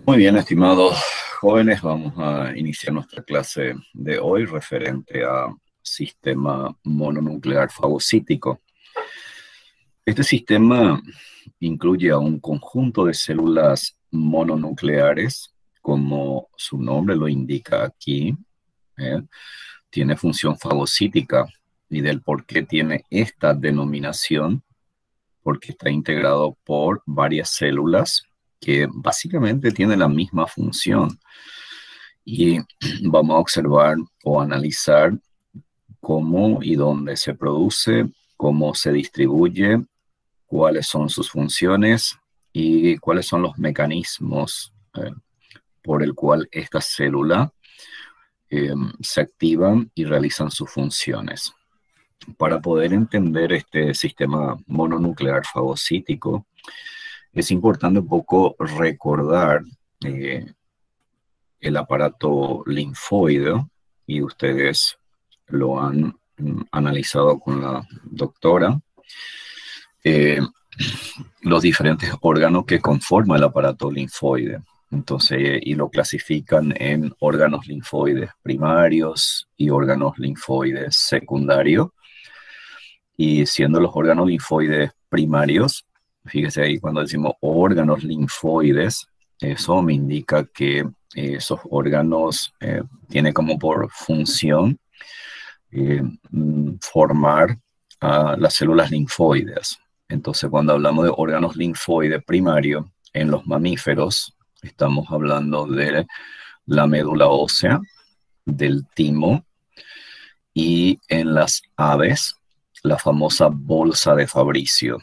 Muy bien, estimados jóvenes, vamos a iniciar nuestra clase de hoy referente a sistema mononuclear fagocítico. Este sistema incluye a un conjunto de células mononucleares, como su nombre lo indica aquí. ¿eh? Tiene función fagocítica y del por qué tiene esta denominación, porque está integrado por varias células que básicamente tienen la misma función. Y vamos a observar o analizar cómo y dónde se produce, cómo se distribuye, cuáles son sus funciones y cuáles son los mecanismos por el cual esta célula se activan y realizan sus funciones. Para poder entender este sistema mononuclear fagocítico, es importante un poco recordar eh, el aparato linfoide, y ustedes lo han analizado con la doctora, eh, los diferentes órganos que conforman el aparato linfoide. Entonces, y lo clasifican en órganos linfoides primarios y órganos linfoides secundarios. Y siendo los órganos linfoides primarios, fíjese ahí cuando decimos órganos linfoides, eso me indica que esos órganos tienen como por función formar las células linfoides. Entonces, cuando hablamos de órganos linfoides primarios en los mamíferos, estamos hablando de la médula ósea, del timo, y en las aves, la famosa bolsa de Fabricio.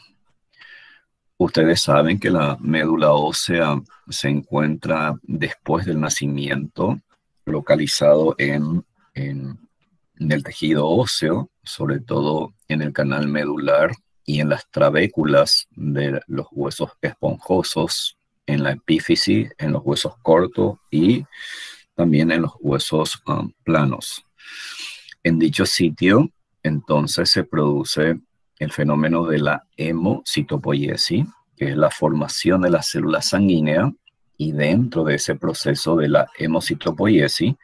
Ustedes saben que la médula ósea se encuentra después del nacimiento, localizado en el tejido óseo, sobre todo en el canal medular y en las trabéculas de los huesos esponjosos, en la epífisis, en los huesos cortos y también en los huesos planos. En dicho sitio, entonces se produce el fenómeno de la hemocitopoiesis, que es la formación de las células sanguíneas, y dentro de ese proceso de la hemocitopoiesis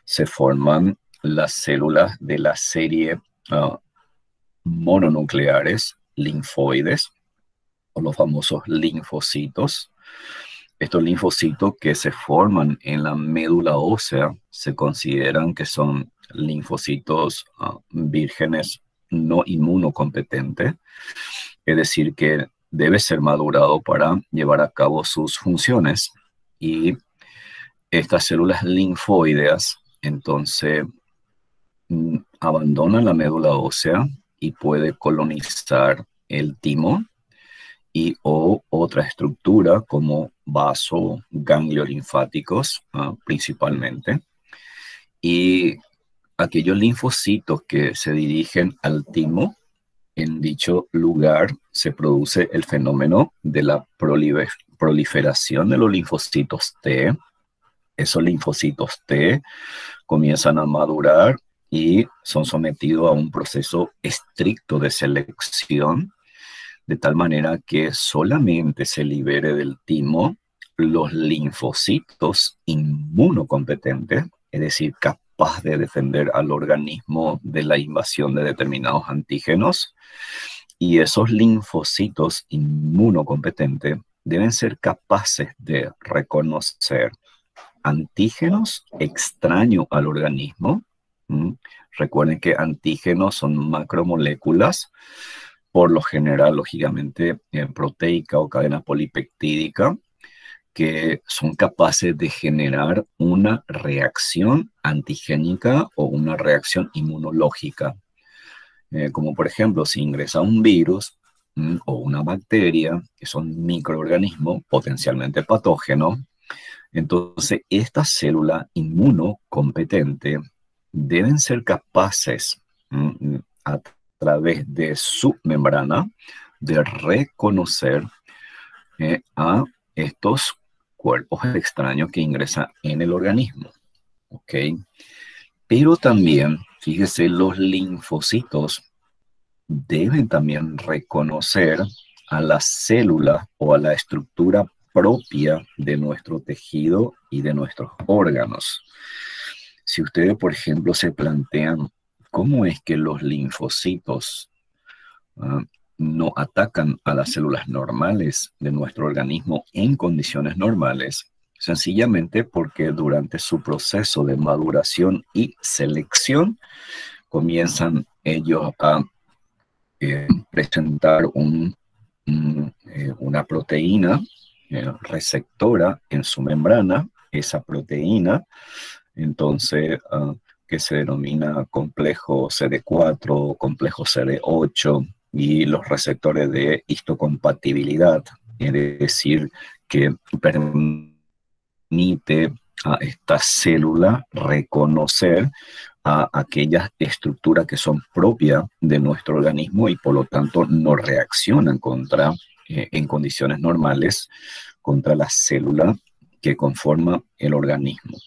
se forman las células de la serie mononucleares linfoides, o los famosos linfocitos. Estos linfocitos que se forman en la médula ósea se consideran que son linfocitos vírgenes no inmunocompetentes, es decir, que debe ser madurado para llevar a cabo sus funciones. Y estas células linfoideas entonces abandonan la médula ósea y puede colonizar el timo y o otra estructura como vaso, ganglios linfáticos principalmente. Y aquellos linfocitos que se dirigen al timo, en dicho lugar se produce el fenómeno de la proliferación de los linfocitos T. Esos linfocitos T comienzan a madurar y son sometidos a un proceso estricto de selección, de tal manera que solamente se libere del timo los linfocitos inmunocompetentes, es decir, capaz de defender al organismo de la invasión de determinados antígenos. Y esos linfocitos inmunocompetentes deben ser capaces de reconocer antígenos extraños al organismo. Recuerden que antígenos son macromoléculas, por lo general, lógicamente, proteica o cadena polipeptídica, que son capaces de generar una reacción antigénica o una reacción inmunológica. Como por ejemplo, si ingresa un virus o una bacteria, que son microorganismos potencialmente patógenos, entonces estas células inmunocompetentes deben ser capaces a través de su membrana de reconocer a estos cuerpos extraños que ingresan en el organismo. ¿Ok? Pero también, fíjese, los linfocitos deben también reconocer a la célula o a la estructura propia de nuestro tejido y de nuestros órganos. Si ustedes, por ejemplo, se plantean cómo es que los linfocitos no atacan a las células normales de nuestro organismo en condiciones normales, sencillamente porque durante su proceso de maduración y selección comienzan ellos a presentar una proteína receptora en su membrana, esa proteína, entonces, que se denomina complejo CD4, complejo CD8, y los receptores de histocompatibilidad, es decir, que permite a esta célula reconocer a aquellas estructuras que son propias de nuestro organismo y por lo tanto no reaccionan contra, en condiciones normales, contra la célula que conforma el organismo.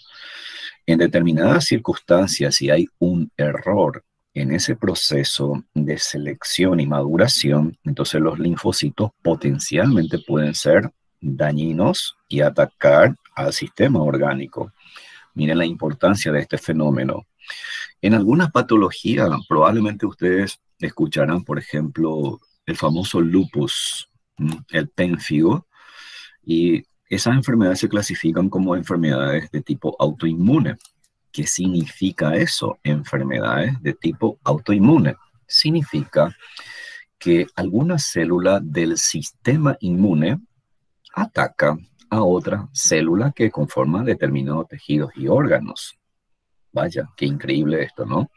En determinadas circunstancias, si hay un error en ese proceso de selección y maduración, entonces los linfocitos potencialmente pueden ser dañinos y atacar al sistema orgánico. Miren la importancia de este fenómeno. En algunas patologías, probablemente ustedes escucharán, por ejemplo, el famoso lupus, el pénfigo, y esas enfermedades se clasifican como enfermedades de tipo autoinmune. ¿Qué significa eso? Enfermedades de tipo autoinmune. Significa que alguna célula del sistema inmune ataca a otra célula que conforma determinados tejidos y órganos. Vaya, qué increíble esto, ¿no?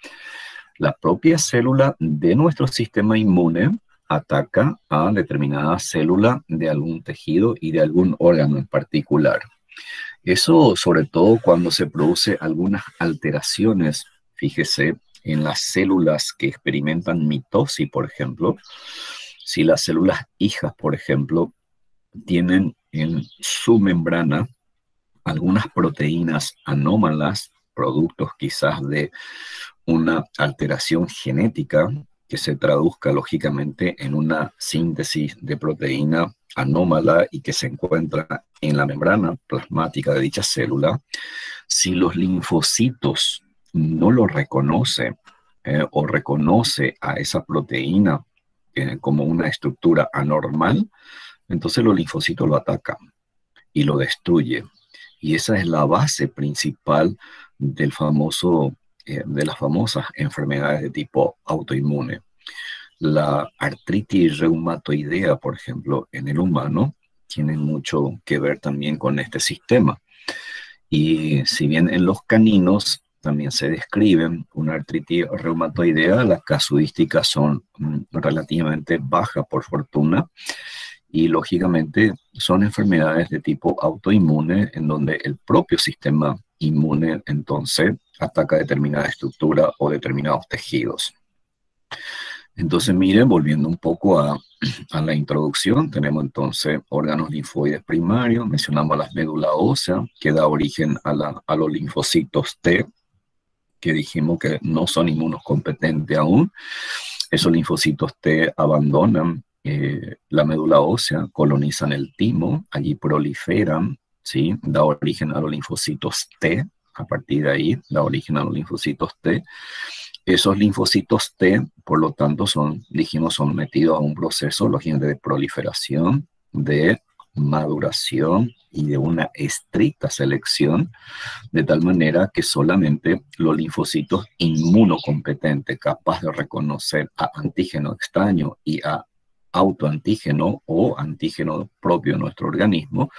La propia célula de nuestro sistema inmune ataca a determinada célula de algún tejido y de algún órgano en particular. Eso sobre todo cuando se produce algunas alteraciones, fíjese, en las células que experimentan mitosis, por ejemplo. Si las células hijas, por ejemplo, tienen en su membrana algunas proteínas anómalas, productos quizás de una alteración genética que se traduzca lógicamente en una síntesis de proteína anómala y que se encuentra en la membrana plasmática de dicha célula, si los linfocitos no lo reconocen o reconoce a esa proteína como una estructura anormal, entonces los linfocitos lo atacan y lo destruyen. Y esa es la base principal del de las famosas enfermedades de tipo autoinmune. La artritis reumatoidea, por ejemplo, en el humano, tiene mucho que ver también con este sistema. Y si bien en los caninos también se describen una artritis reumatoidea, las casuísticas son relativamente bajas, por fortuna, y lógicamente son enfermedades de tipo autoinmune en donde el propio sistema inmune entonces ataca determinada estructura o determinados tejidos. Entonces, miren, volviendo un poco a la introducción, tenemos entonces órganos linfoides primarios, mencionamos las médulas óseas, que da origen a los linfocitos T, que dijimos que no son inmunocompetentes aún. Esos linfocitos T abandonan la médula ósea, colonizan el timo, allí proliferan, ¿sí? Da origen a los linfocitos T, a partir de ahí da origen a los linfocitos T. Esos linfocitos T, por lo tanto, son sometidos a un proceso, lógicamente, de proliferación, de maduración y de una estricta selección, de tal manera que solamente los linfocitos inmunocompetentes, capaces de reconocer a antígeno extraño y a autoantígeno o antígeno propio de nuestro organismo,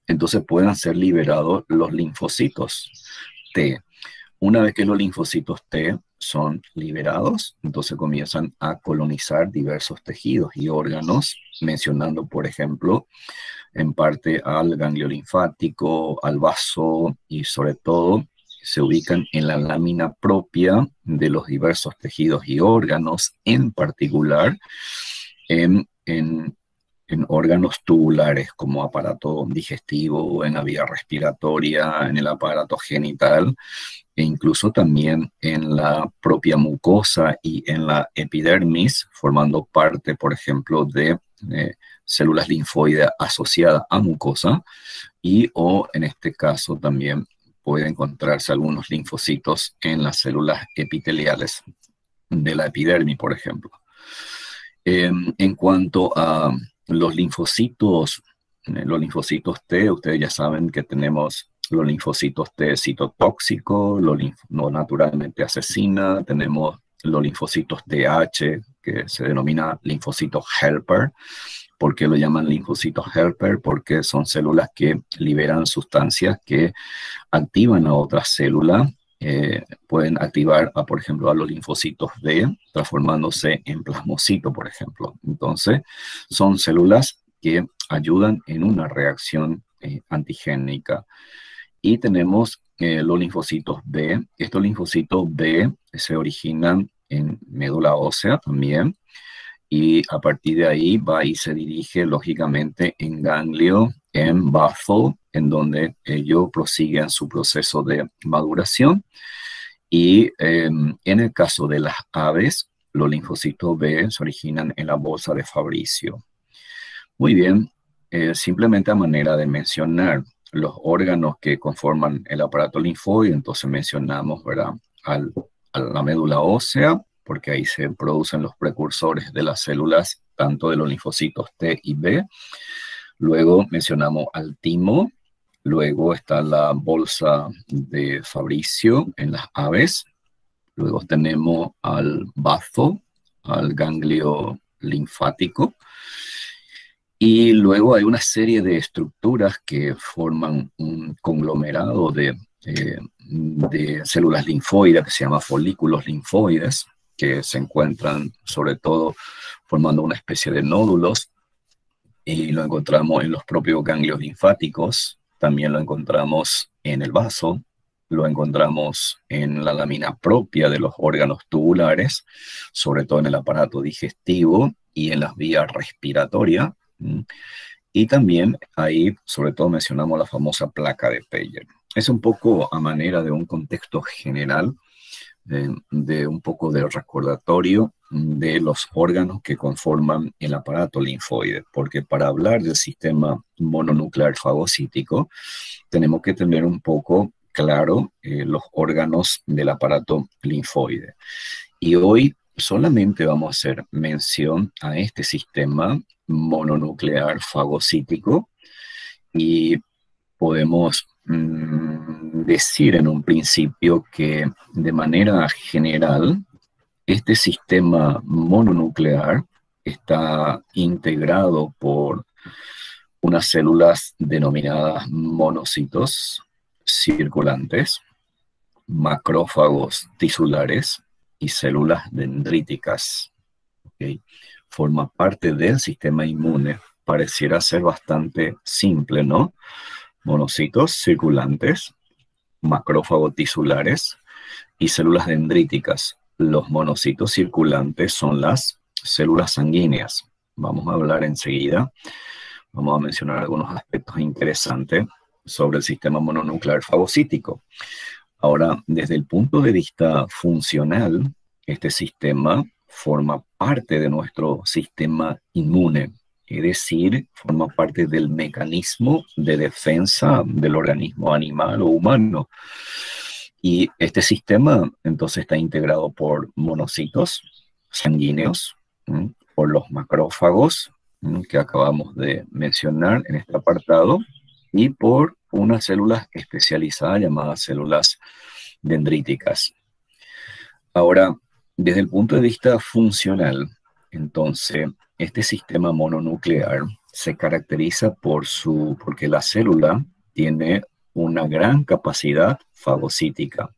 entonces puedan ser liberados los linfocitos T. Una vez que los linfocitos T son liberados, entonces comienzan a colonizar diversos tejidos y órganos, mencionando, por ejemplo, en parte al ganglio linfático, al vaso y sobre todo se ubican en la lámina propia de los diversos tejidos y órganos, en particular en órganos tubulares como aparato digestivo, en la vía respiratoria, en el aparato genital e incluso también en la propia mucosa y en la epidermis, formando parte, por ejemplo, de células linfoides asociadas a mucosa y o en este caso también puede encontrarse algunos linfocitos en las células epiteliales de la epidermis, por ejemplo. En cuanto a los linfocitos T, ustedes ya saben que tenemos los linfocitos T citotóxicos, no naturalmente asesina, tenemos los linfocitos TH, que se denomina linfocitos helper. ¿Por qué lo llaman linfocitos helper? Porque son células que liberan sustancias que activan a otras células. Pueden activar, por ejemplo, a los linfocitos B, transformándose en plasmocito, por ejemplo. Entonces, son células que ayudan en una reacción antigénica. Y tenemos los linfocitos B. Estos linfocitos B se originan en médula ósea también. Y a partir de ahí va y se dirige lógicamente en ganglio, en basal, en donde ellos prosiguen su proceso de maduración. Y en el caso de las aves, los linfocitos B se originan en la bolsa de Fabricio. Muy bien, simplemente a manera de mencionar los órganos que conforman el aparato linfoide, entonces mencionamos, ¿verdad?, a la médula ósea, porque ahí se producen los precursores de las células, tanto de los linfocitos T y B. Luego mencionamos al timo, luego está la bolsa de Fabricio en las aves, luego tenemos al bazo, al ganglio linfático, y luego hay una serie de estructuras que forman un conglomerado de células linfoides que se llama folículos linfoides, que se encuentran sobre todo formando una especie de nódulos, y lo encontramos en los propios ganglios linfáticos, también lo encontramos en el vaso, lo encontramos en la lámina propia de los órganos tubulares, sobre todo en el aparato digestivo y en las vías respiratorias. Y también ahí, sobre todo, mencionamos la famosa placa de Peyer. Es un poco a manera de un contexto general, de un poco de recordatorio de los órganos que conforman el aparato linfoide, porque para hablar del sistema mononuclear fagocítico tenemos que tener un poco claro los órganos del aparato linfoide. Y hoy solamente vamos a hacer mención a este sistema mononuclear fagocítico y podemos decir en un principio que de manera general este sistema mononuclear está integrado por unas células denominadas monocitos circulantes, macrófagos tisulares y células dendríticas. ¿Okay? Forma parte del sistema inmune. Pareciera ser bastante simple, ¿no? Monocitos circulantes, macrófagos tisulares y células dendríticas. Los monocitos circulantes son las células sanguíneas. Vamos a hablar enseguida. Vamos a mencionar algunos aspectos interesantes sobre el sistema mononuclear fagocítico. Ahora, desde el punto de vista funcional, este sistema forma parte de nuestro sistema inmune, es decir, forma parte del mecanismo de defensa del organismo animal o humano. Y este sistema entonces está integrado por monocitos sanguíneos, por los macrófagos que acabamos de mencionar en este apartado, y por unas células especializadas llamadas células dendríticas. Ahora, desde el punto de vista funcional, entonces, este sistema mononuclear se caracteriza porque la célula tiene una gran capacidad fagocítica.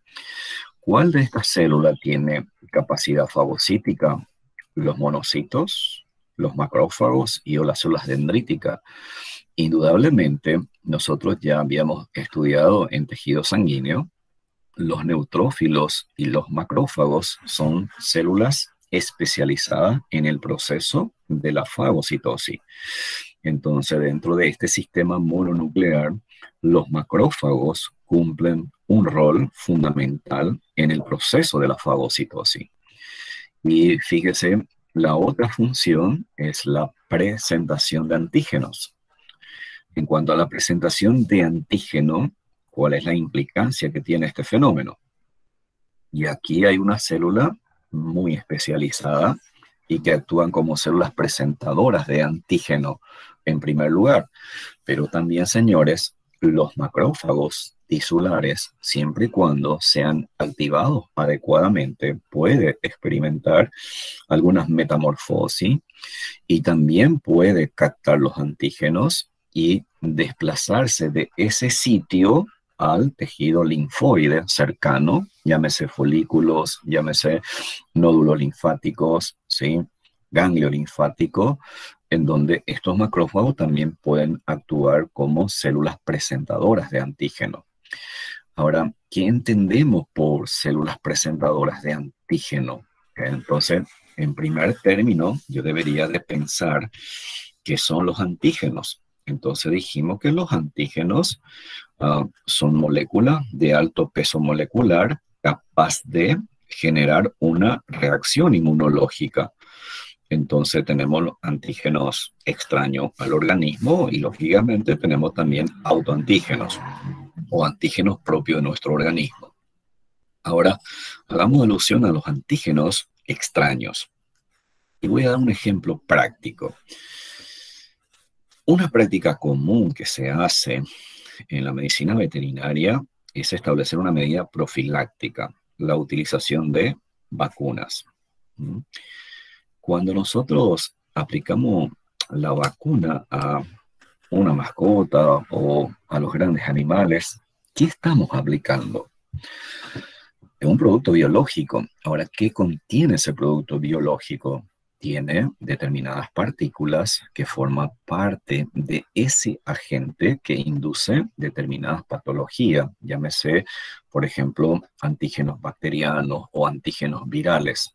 ¿Cuál de estas células tiene capacidad fagocítica? Los monocitos, los macrófagos y las células dendríticas. Indudablemente, nosotros ya habíamos estudiado en tejido sanguíneo, los neutrófilos y los macrófagos son células especializadas en el proceso de la fagocitosis. Entonces, dentro de este sistema mononuclear, los macrófagos cumplen un rol fundamental en el proceso de la fagocitosis. Y fíjese, la otra función es la presentación de antígenos. En cuanto a la presentación de antígeno, ¿cuál es la implicancia que tiene este fenómeno? Y aquí hay una célula muy especializada y que actúan como células presentadoras de antígeno en primer lugar. Pero también, señores, los macrófagos tisulares, siempre y cuando sean activados adecuadamente, puede experimentar algunas metamorfosis y también puede captar los antígenos y desplazarse de ese sitio al tejido linfoide cercano, llámese folículos, llámese nódulos linfáticos, ¿sí? Ganglio linfático, en donde estos macrófagos también pueden actuar como células presentadoras de antígeno. Ahora, ¿qué entendemos por células presentadoras de antígeno? Entonces, en primer término, yo debería de pensar qué son los antígenos. Entonces dijimos que los antígenos son moléculas de alto peso molecular capaz de generar una reacción inmunológica. Entonces tenemos los antígenos extraños al organismo y lógicamente tenemos también autoantígenos o antígenos propios de nuestro organismo. Ahora, hagamos alusión a los antígenos extraños. Y voy a dar un ejemplo práctico. Una práctica común que se hace en la medicina veterinaria es establecer una medida profiláctica, la utilización de vacunas. Cuando nosotros aplicamos la vacuna a una mascota o a los grandes animales, ¿qué estamos aplicando? Es un producto biológico. Ahora, ¿qué contiene ese producto biológico? Tiene determinadas partículas que forman parte de ese agente que induce determinadas patologías, llámese, por ejemplo, antígenos bacterianos o antígenos virales.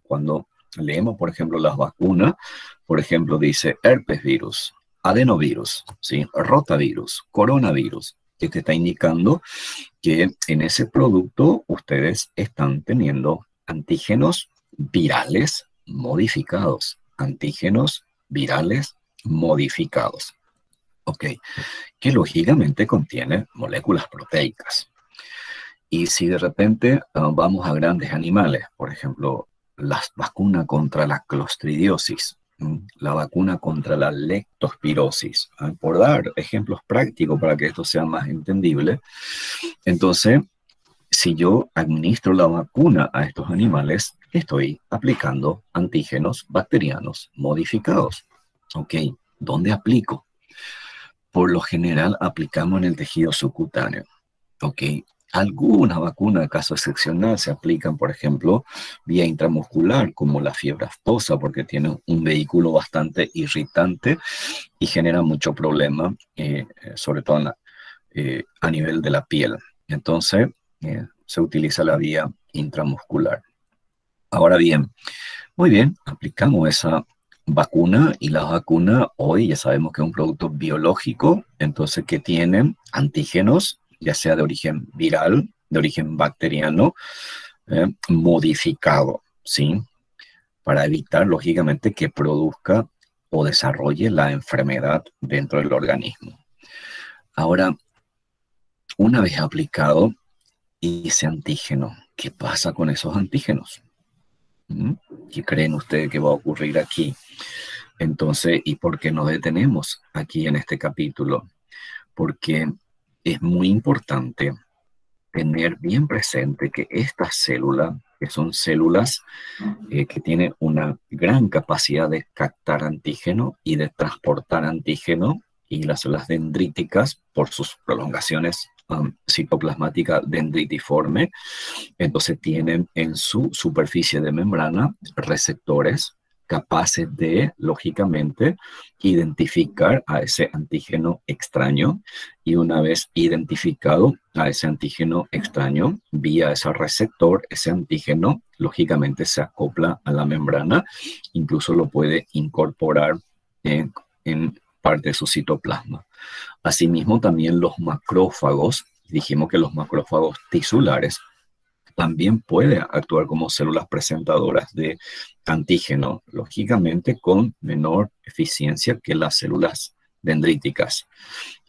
Cuando leemos, por ejemplo, las vacunas, por ejemplo, dice herpes virus, adenovirus, ¿sí? Rotavirus, coronavirus, que te está indicando que en ese producto ustedes están teniendo antígenos virales modificados. Antígenos virales modificados. Ok, que lógicamente contiene moléculas proteicas. Y si de repente vamos a grandes animales, por ejemplo, las vacunas contra la clostridiosis, la vacuna contra la leptospirosis, por dar ejemplos prácticos para que esto sea más entendible. Entonces, si yo administro la vacuna a estos animales, estoy aplicando antígenos bacterianos modificados. Ok, ¿dónde aplico? Por lo general aplicamos en el tejido subcutáneo. Ok, algunas vacunas, de caso excepcional, se aplican, por ejemplo, vía intramuscular, como la fiebre aftosa, porque tiene un vehículo bastante irritante y genera mucho problema, sobre todo a nivel de la piel. Entonces, se utiliza la vía intramuscular. Ahora bien, muy bien, aplicamos esa vacuna y la vacuna hoy ya sabemos que es un producto biológico, entonces que tienen antígenos, ya sea de origen viral, de origen bacteriano, modificado, ¿sí? Para evitar, lógicamente, que produzca o desarrolle la enfermedad dentro del organismo. Ahora, una vez aplicado ese antígeno, ¿qué pasa con esos antígenos? ¿Qué creen ustedes que va a ocurrir aquí? Entonces, ¿y por qué nos detenemos aquí en este capítulo? Porque es muy importante tener bien presente que estas células, que son células que tienen una gran capacidad de captar antígeno y de transportar antígeno, y las células dendríticas, por sus prolongaciones citoplasmáticas dendritiforme, entonces tienen en su superficie de membrana receptores capaces de, lógicamente, identificar a ese antígeno extraño y una vez identificado a ese antígeno extraño, vía ese receptor, ese antígeno, lógicamente se acopla a la membrana, incluso lo puede incorporar en parte de su citoplasma. Asimismo, también los macrófagos, dijimos que los macrófagos tisulares también puede actuar como células presentadoras de antígeno, lógicamente con menor eficiencia que las células dendríticas.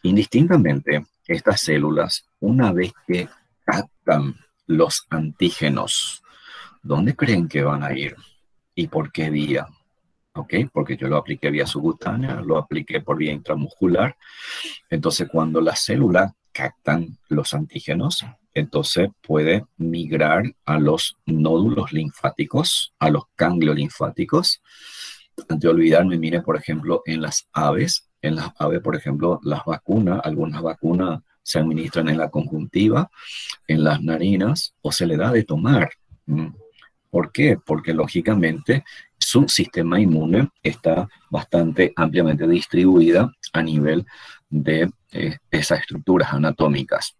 Indistintamente, estas células, una vez que captan los antígenos, ¿dónde creen que van a ir? ¿Y por qué vía? ¿Ok? Porque yo lo apliqué vía subcutánea, lo apliqué por vía intramuscular. Entonces, cuando las células captan los antígenos, entonces puede migrar a los nódulos linfáticos, a los ganglios linfáticos. Antes de olvidarme, miren, por ejemplo, en las aves. En las aves, por ejemplo, las vacunas, algunas vacunas se administran en la conjuntiva, en las narinas, o se le da de tomar. ¿Por qué? Porque lógicamente su sistema inmune está bastante ampliamente distribuida a nivel de esas estructuras anatómicas.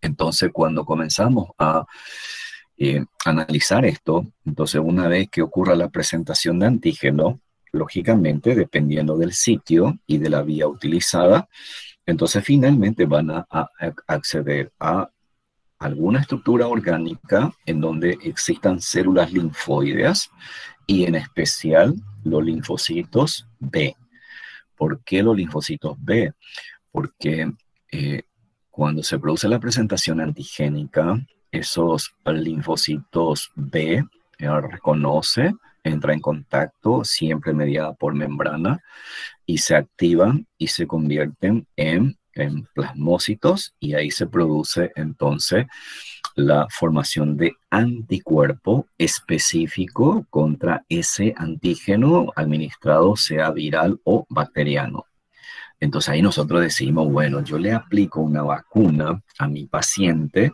Entonces, cuando comenzamos a analizar esto, entonces una vez que ocurra la presentación de antígeno, lógicamente, dependiendo del sitio y de la vía utilizada, entonces finalmente van a acceder a alguna estructura orgánica en donde existan células linfoideas y en especial los linfocitos B. ¿Por qué los linfocitos B? Porque cuando se produce la presentación antigénica, esos linfocitos B reconoce, entra en contacto, siempre mediada por membrana, y se activan y se convierten en plasmócitos, y ahí se produce entonces la formación de anticuerpo específico contra ese antígeno administrado, sea viral o bacteriano. Entonces ahí nosotros decimos, bueno, yo le aplico una vacuna a mi paciente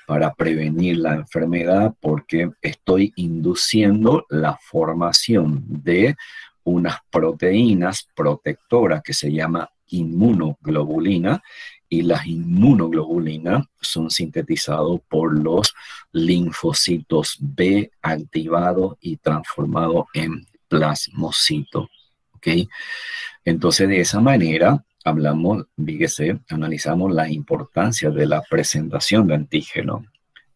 para prevenir la enfermedad porque estoy induciendo la formación de unas proteínas protectoras que se llama inmunoglobulina, y las inmunoglobulinas son sintetizados por los linfocitos B activados y transformados en plasmocitos. ¿Ok? Entonces, de esa manera, hablamos, fíjese, analizamos la importancia de la presentación de antígeno.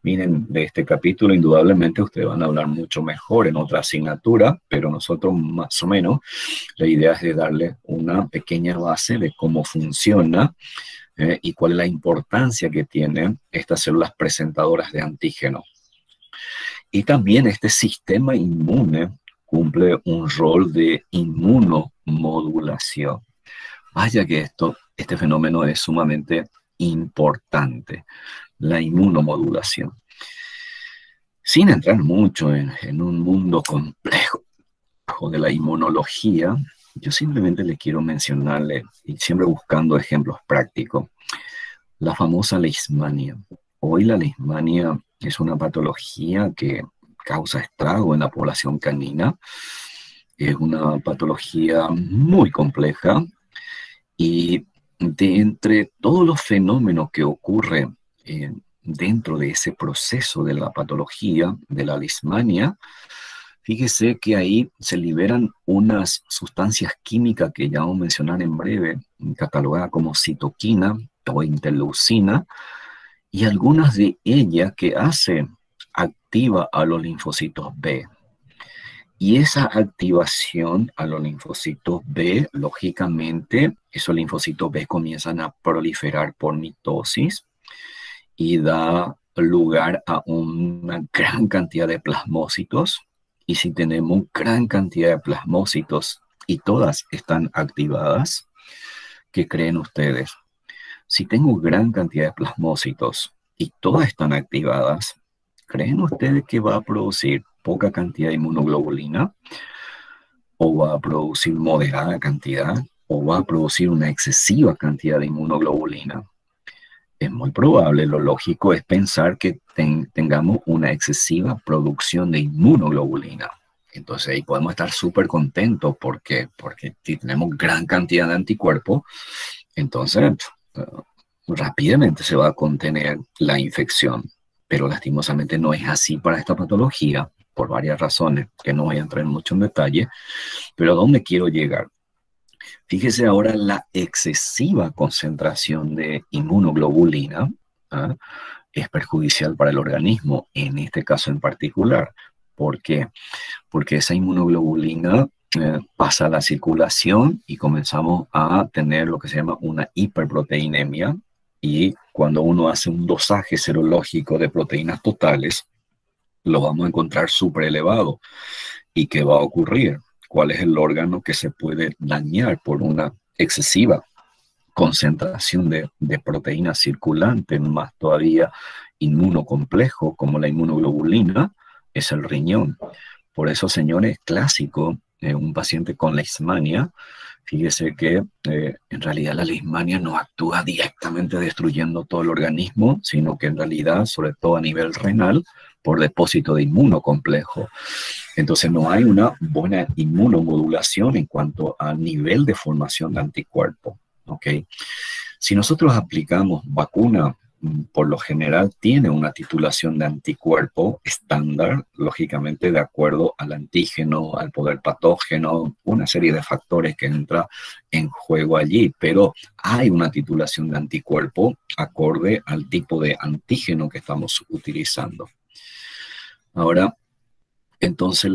Miren, de este capítulo indudablemente ustedes van a hablar mucho mejor en otra asignatura, pero nosotros más o menos la idea es de darle una pequeña base de cómo funciona y cuál es la importancia que tienen estas células presentadoras de antígeno. Y también este sistema inmune cumple un rol de inmunomodulación. Vaya que este fenómeno es sumamente importante, la inmunomodulación. Sin entrar mucho en un mundo complejo de la inmunología, yo simplemente le quiero mencionarle, y siempre buscando ejemplos prácticos, la famosa leishmania. Hoy la leishmania es una patología que causa estrago en la población canina. Es una patología muy compleja y de entre todos los fenómenos que ocurren dentro de ese proceso de la patología de la leishmania, fíjese que ahí se liberan unas sustancias químicas que ya vamos a mencionar en breve, catalogadas como citoquina o interleucina, y algunas de ellas que hacen activa a los linfocitos B. Y esa activación a los linfocitos B, lógicamente, esos linfocitos B comienzan a proliferar por mitosis y da lugar a una gran cantidad de plasmócitos. Y si tenemos gran cantidad de plasmócitos y todas están activadas, ¿qué creen ustedes? Si tengo gran cantidad de plasmócitos y todas están activadas, ¿creen ustedes que va a producir poca cantidad de inmunoglobulina? ¿O va a producir moderada cantidad? ¿O va a producir una excesiva cantidad de inmunoglobulina? Es muy probable, lo lógico es pensar que tengamos una excesiva producción de inmunoglobulina. Entonces ahí podemos estar súper contentos porque si tenemos gran cantidad de anticuerpos, entonces rápidamente se va a contener la infección. Pero lastimosamente no es así para esta patología, por varias razones, que no voy a entrar mucho en detalle. Pero ¿a dónde quiero llegar? Fíjese ahora la excesiva concentración de inmunoglobulina ¿ah? Es perjudicial para el organismo, en este caso en particular. ¿Por qué? Porque esa inmunoglobulina pasa a la circulación y comenzamos a tener lo que se llama una hiperproteinemia. Y cuando uno hace un dosaje serológico de proteínas totales, lo vamos a encontrar súper elevado. ¿Y qué va a ocurrir? ¿Cuál es el órgano que se puede dañar por una excesiva concentración de proteínas circulantes, más todavía inmunocomplejo como la inmunoglobulina? Es el riñón. Por eso, señores, clásico, un paciente con leishmania, fíjese que en realidad la leishmania no actúa directamente destruyendo todo el organismo, sino que en realidad, sobre todo a nivel renal, por depósito de inmunocomplejo. Entonces no hay una buena inmunomodulación en cuanto al nivel de formación de anticuerpos. ¿Okay? Si nosotros aplicamos vacuna, por lo general tiene una titulación de anticuerpo estándar, lógicamente de acuerdo al antígeno, al poder patógeno, una serie de factores que entra en juego allí, pero hay una titulación de anticuerpo acorde al tipo de antígeno que estamos utilizando. Ahora, entonces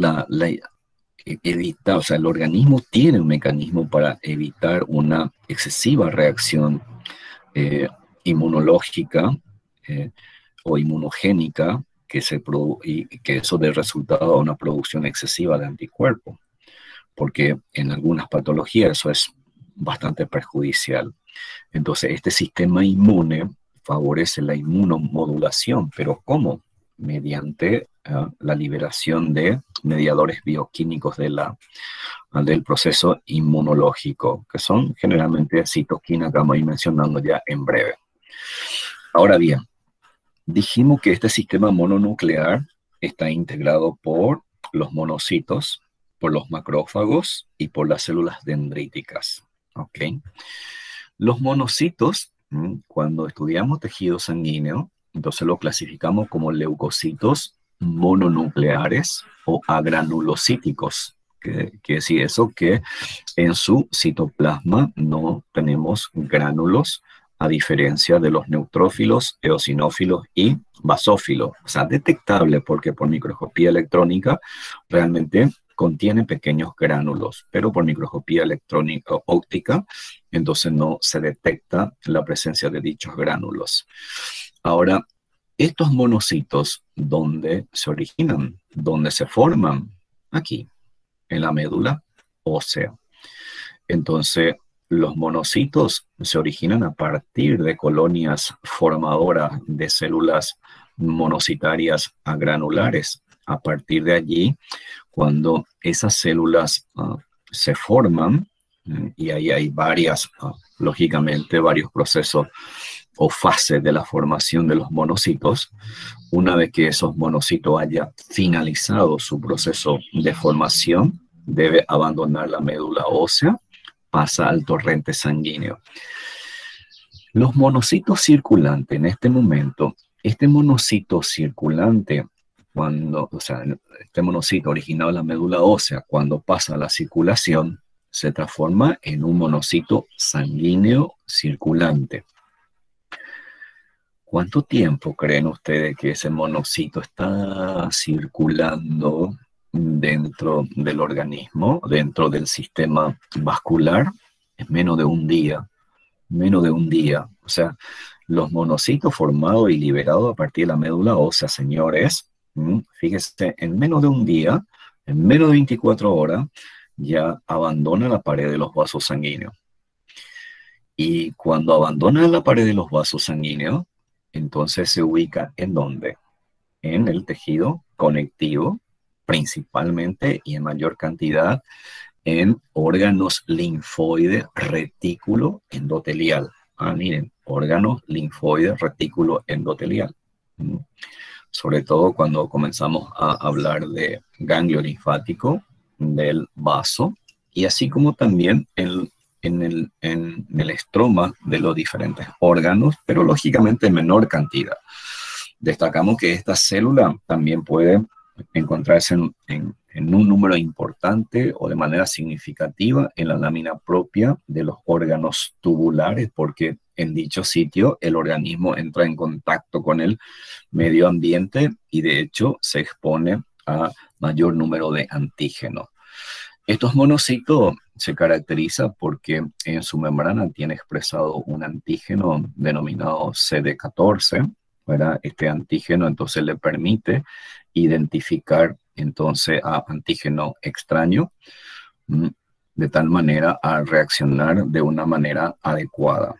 el organismo tiene un mecanismo para evitar una excesiva reacción inmunológica o inmunogénica y que eso dé resultado a una producción excesiva de anticuerpos, porque en algunas patologías eso es bastante perjudicial. Entonces, este sistema inmune favorece la inmunomodulación, pero ¿cómo? Mediante la liberación de mediadores bioquímicos del proceso inmunológico, que son generalmente citoquinas que vamos a ir mencionando ya en breve. Ahora bien, dijimos que este sistema mononuclear está integrado por los monocitos, por los macrófagos y por las células dendríticas. ¿Ok? Los monocitos, cuando estudiamos tejido sanguíneo, entonces lo clasificamos como leucocitos mononucleares o agranulocíticos. ¿Qué decir eso? Que en su citoplasma no tenemos gránulos, a diferencia de los neutrófilos, eosinófilos y basófilos. O sea, detectable porque por microscopía electrónica realmente contiene pequeños gránulos, pero por microscopía electrónica óptica, entonces no se detecta la presencia de dichos gránulos. Ahora, estos monocitos, ¿dónde se originan? ¿Dónde se forman? Aquí, en la médula ósea. Entonces, los monocitos se originan a partir de colonias formadoras de células monocitarias agranulares. A partir de allí, cuando esas células se forman, y ahí hay lógicamente, varios procesos o fases de la formación de los monocitos. Una vez que esos monocitos haya finalizado su proceso de formación, debe abandonar la médula ósea, pasa al torrente sanguíneo. Los monocitos circulantes en este momento, este monocito circulante, este monocito originado en la médula ósea, cuando pasa a la circulación, se transforma en un monocito sanguíneo circulante. ¿Cuánto tiempo creen ustedes que ese monocito está circulando dentro del organismo, dentro del sistema vascular? Es menos de un día, menos de un día. O sea, los monocitos formados y liberados a partir de la médula ósea, señores, fíjense, en menos de un día, en menos de 24 horas, ya abandona la pared de los vasos sanguíneos. Y cuando abandona la pared de los vasos sanguíneos, entonces se ubica ¿en dónde? En el tejido conectivo, principalmente y en mayor cantidad en órganos linfoide retículo endotelial. Miren, órganos linfoide retículo endotelial. Sobre todo cuando comenzamos a hablar de ganglio linfático, del vaso, y así como también en el estroma de los diferentes órganos, pero lógicamente en menor cantidad. Destacamos que esta célula también puede encontrarse en en un número importante o de manera significativa en la lámina propia de los órganos tubulares, porque en dicho sitio el organismo entra en contacto con el medio ambiente y de hecho se expone a mayor número de antígenos. Estos monocitos se caracterizan porque en su membrana tiene expresado un antígeno denominado CD14, ¿verdad? Este antígeno entonces le permite identificar entonces a antígeno extraño de tal manera a reaccionar de una manera adecuada.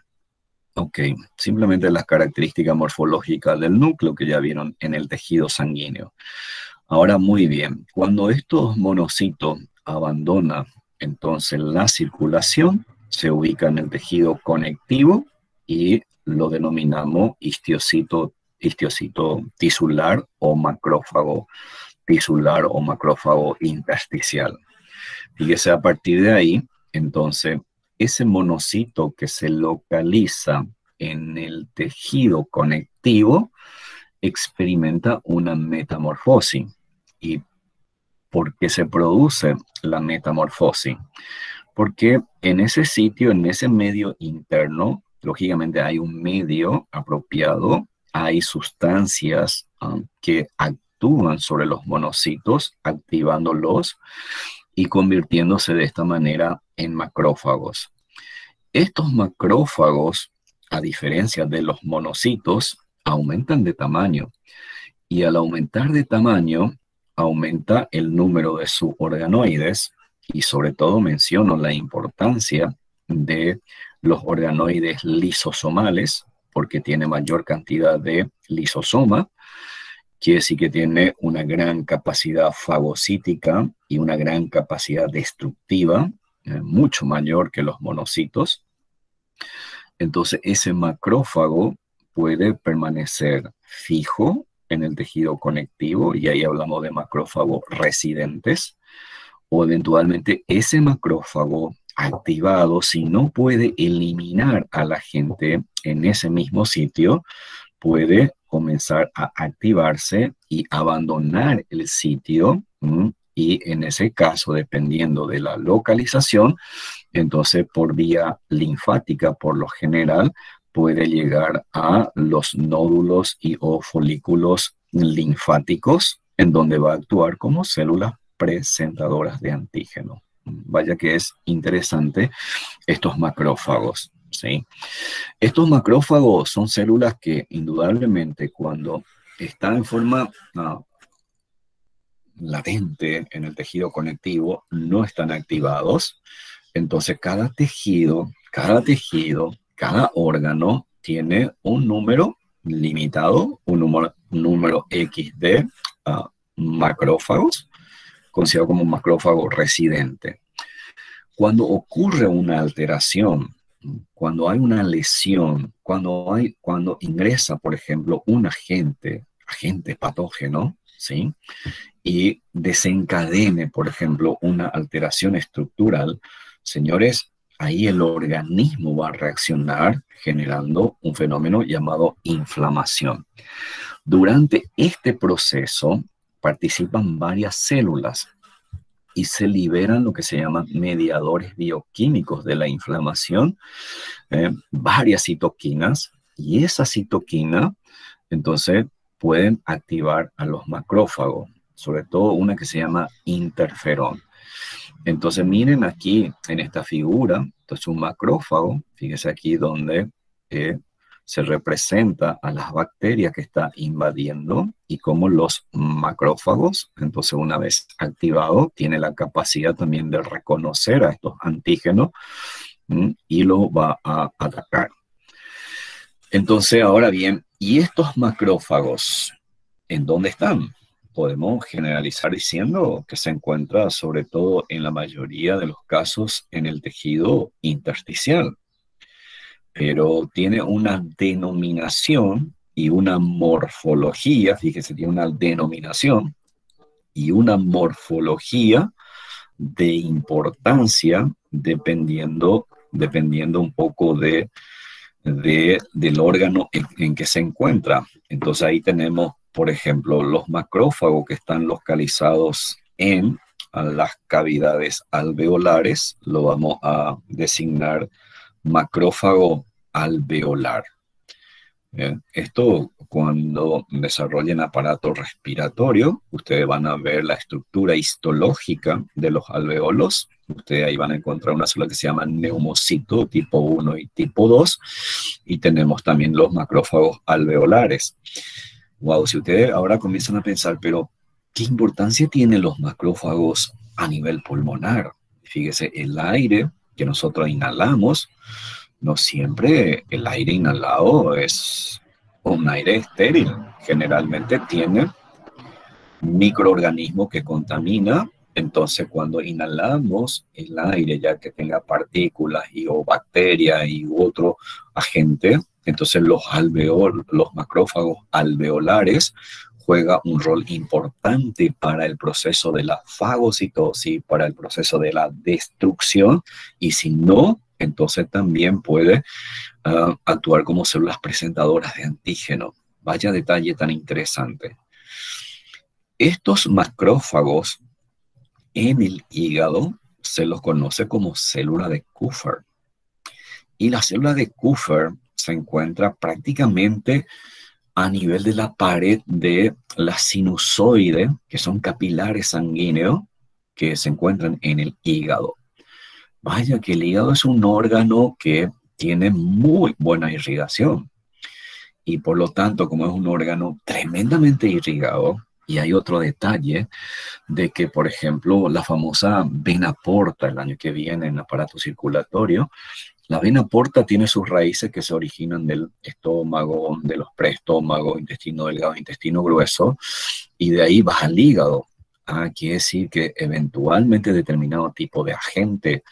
Ok, simplemente las características morfológicas del núcleo que ya vieron en el tejido sanguíneo. Ahora, muy bien, cuando estos monocitos abandonan entonces la circulación, se ubica en el tejido conectivo y lo denominamos histiocito tisular o macrófago tisular o macrófago intersticial. Fíjese, a partir de ahí, entonces, ese monocito que se localiza en el tejido conectivo experimenta una metamorfosis. ¿Y por qué se produce la metamorfosis? Porque en ese sitio, en ese medio interno, lógicamente hay un medio apropiado, hay sustancias que actúan sobre los monocitos, activándolos y convirtiéndose de esta manera en macrófagos. Estos macrófagos, a diferencia de los monocitos, aumentan de tamaño y al aumentar de tamaño, aumenta el número de sus organoides y sobre todo menciono la importancia de los organoides lisosomales porque tiene mayor cantidad de lisosoma. Quiere decir que tiene una gran capacidad fagocítica y una gran capacidad destructiva, mucho mayor que los monocitos. Entonces, ese macrófago puede permanecer fijo en el tejido conectivo, y ahí hablamos de macrófagos residentes, o eventualmente ese macrófago activado, si no puede eliminar a la gente en ese mismo sitio, puede comenzar a activarse y abandonar el sitio, y en ese caso, dependiendo de la localización, entonces por vía linfática, por lo general, puede llegar a los nódulos y o folículos linfáticos, en donde va a actuar como células presentadoras de antígeno. Vaya que es interesante estos macrófagos, ¿sí? Estos macrófagos son células que indudablemente cuando están en forma latente en el tejido conectivo no están activados. Entonces cada tejido, cada órgano tiene un número limitado, un número X de macrófagos, considerado como un macrófago residente. Cuando ocurre una alteración, cuando hay una lesión, cuando ingresa, por ejemplo, un agente patógeno, ¿sí? Y desencadene, por ejemplo, una alteración estructural, señores, ahí el organismo va a reaccionar generando un fenómeno llamado inflamación. Durante este proceso participan varias células y se liberan lo que se llaman mediadores bioquímicos de la inflamación, varias citoquinas, y esa citoquina entonces pueden activar a los macrófagos, sobre todo una que se llama interferón. Entonces miren aquí en esta figura, esto es un macrófago, fíjense aquí donde se representa a las bacterias que está invadiendo y cómo los macrófagos, entonces una vez activado, tiene la capacidad también de reconocer a estos antígenos y lo va a atacar. Entonces, ahora bien, ¿y estos macrófagos en dónde están? Podemos generalizar diciendo que se encuentra sobre todo en la mayoría de los casos en el tejido intersticial, pero tiene una denominación y una morfología, fíjese, tiene una denominación y una morfología de importancia dependiendo un poco del órgano en que se encuentra. Entonces ahí tenemos, por ejemplo, los macrófagos que están localizados en a las cavidades alveolares, lo vamos a designar macrófago alveolar. Esto cuando desarrollen aparato respiratorio, ustedes van a ver la estructura histológica de los alveolos. Ustedes ahí van a encontrar una célula que se llama neumocito tipo 1 y tipo 2. Y tenemos también los macrófagos alveolares. Wow, si ustedes ahora comienzan a pensar, pero ¿qué importancia tienen los macrófagos a nivel pulmonar? Fíjese, el aire que nosotros inhalamos, no siempre el aire inhalado es un aire estéril. Generalmente tiene microorganismos que contamina. Entonces, cuando inhalamos el aire, ya que tenga partículas y o bacterias y otro agente, entonces los macrófagos alveolares juega un rol importante para el proceso de la fagocitosis, para el proceso de la destrucción, y si no, entonces también puede actuar como células presentadoras de antígeno. Vaya detalle tan interesante. Estos macrófagos en el hígado se los conoce como célula de Kupffer. Y la célula de Kupffer se encuentra prácticamente a nivel de la pared de la sinusoide, que son capilares sanguíneos que se encuentran en el hígado. Vaya que el hígado es un órgano que tiene muy buena irrigación. Y por lo tanto, como es un órgano tremendamente irrigado, y hay otro detalle de que, por ejemplo, la famosa vena porta el año que viene en aparato circulatorio, la vena porta tiene sus raíces que se originan del estómago, de los preestómagos, intestino delgado, intestino grueso, y de ahí vas al hígado. Quiere decir que eventualmente determinado tipo de agente